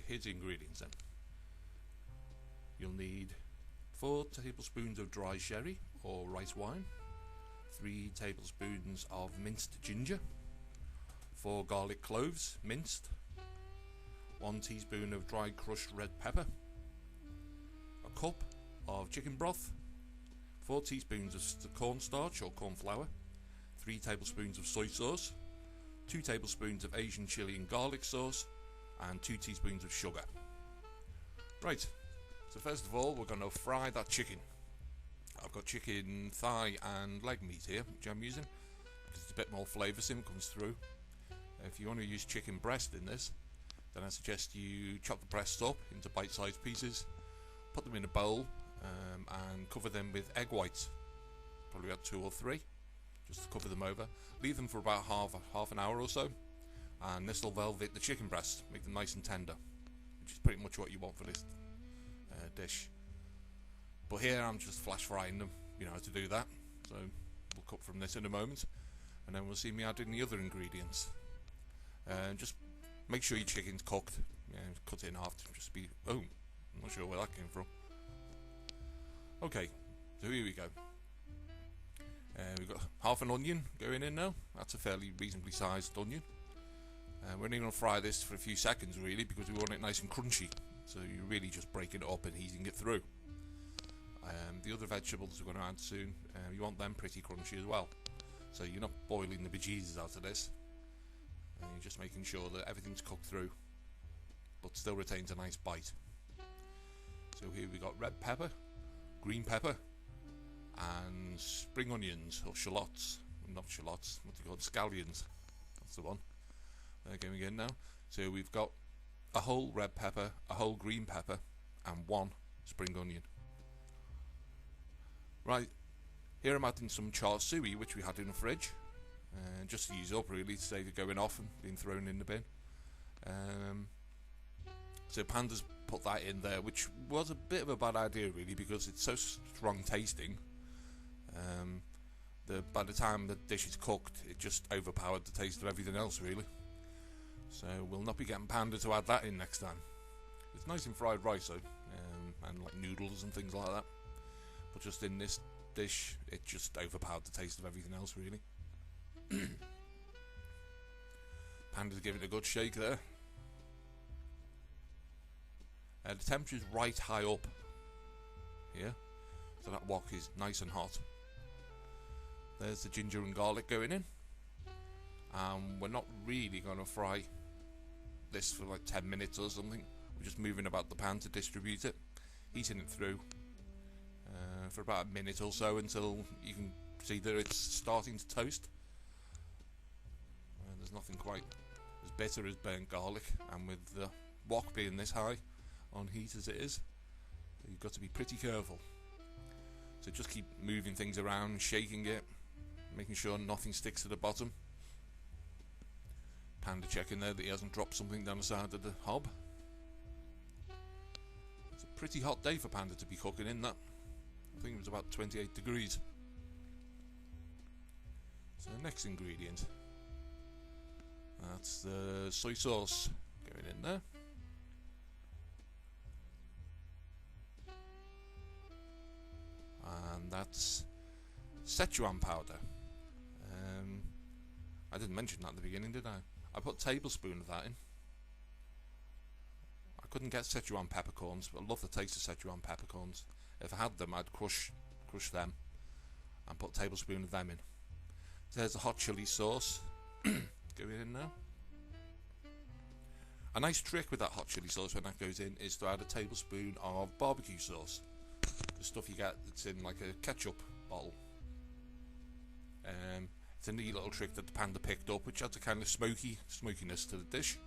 here's the ingredients then. You'll need 4 tablespoons of dry sherry or rice wine, 3 tablespoons of minced ginger, 4 garlic cloves minced, 1 teaspoon of dried crushed red pepper, a cup of chicken broth, 4 teaspoons of cornstarch or corn flour, 3 tablespoons of soy sauce, 2 tablespoons of Asian chili and garlic sauce, and 2 teaspoons of sugar. Right, so first of all we're going to fry that chicken. I've got chicken thigh and leg meat here, which I'm using because it's a bit more flavoursome, comes through. If you want to use chicken breast in this, then I suggest you chop the breasts up into bite-sized pieces, put them in a bowl, and cover them with egg whites, probably about 2 or 3, just to cover them over. Leave them for about half an hour or so, and this will velvet the chicken breast, make them nice and tender, which is pretty much what you want for this dish. But here I'm just flash frying them, you know how to do that, so we'll cut from this in a moment, and then we'll see me adding the other ingredients. Just make sure your chicken's cooked, cut it in half to just be, oh, I'm not sure where that came from. Okay, so here we go. We've got half an onion going in now. That's a fairly reasonably sized onion. We're only going to fry this for a few seconds really, because we want it nice and crunchy, so you're really just breaking it up and heating it through. The other vegetables we're going to add soon, you want them pretty crunchy as well, so you're not boiling the bejesus out of this, you're just making sure that everything's cooked through but still retains a nice bite. So here we got red pepper, green pepper, and spring onions, or shallots, not shallots, what do you call it, scallions, that's the one. They're going in now. So we've got a whole red pepper, a whole green pepper, and 1 spring onion. Right, here I'm adding some char siu, which we had in the fridge, just to use up really, to save it going off and being thrown in the bin. So Pandas put that in there, which was a bit of a bad idea really, because it's so strong tasting. By the time the dish is cooked, it just overpowered the taste of everything else really. So we'll not be getting Panda to add that in next time. It's nice in fried rice though, and like noodles and things like that. But just in this dish, it just overpowered the taste of everything else really. Panda's giving it a good shake there. The temperature's right high up here, so that wok is nice and hot. There's the ginger and garlic going in. We're not really going to fry this for like 10 minutes or something. We're just moving about the pan to distribute it, heating it through for about a minute or so until you can see that it's starting to toast. There's nothing quite as bitter as burnt garlic, and with the wok being this high on heat as it is, you've got to be pretty careful. So just keep moving things around, shaking it, making sure nothing sticks to the bottom. Panda checking there that he hasn't dropped something down the side of the hob. It's a pretty hot day for Panda to be cooking in that. I think it was about 28 degrees. So the next ingredient, that's the soy sauce going in there. And that's Szechuan powder. I didn't mention that at the beginning, did I? I put a tablespoon of that in. I couldn't get Szechuan peppercorns, but I love the taste of Szechuan peppercorns. If I had them, I'd crush them and put a tablespoon of them in. So there's the hot chili sauce going in now. A nice trick with that hot chili sauce when that goes in is to add a tablespoon of barbecue sauce. The stuff you get that's in like a ketchup bottle. It's a neat little trick that the Panda picked up, which adds a kind of smokiness to the dish,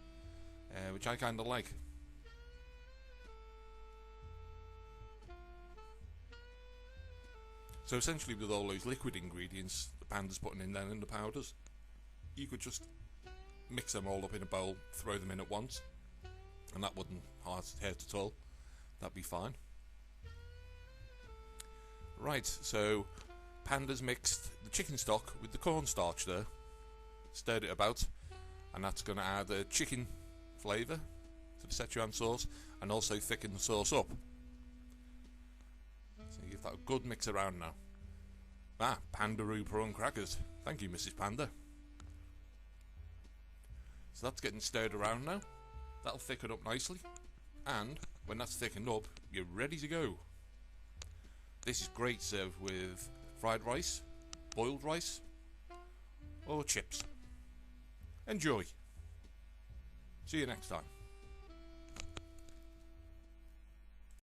which I kind of like. So essentially, with all those liquid ingredients the Panda's putting in there and the powders, you could just mix them all up in a bowl, throw them in at once, and that wouldn't hurt at all. That'd be fine. Right, so Panda's mixed the chicken stock with the cornstarch there, stirred it about, and that's going to add a chicken flavour to the Szechuan sauce and also thicken the sauce up. So you give that a good mix around now. Pandaroo prawn crackers. Thank you, Mrs. Panda. So that's getting stirred around now. That'll thicken up nicely. And when that's thickened up, you're ready to go. This is great served with fried rice, boiled rice, or chips. Enjoy. See you next time.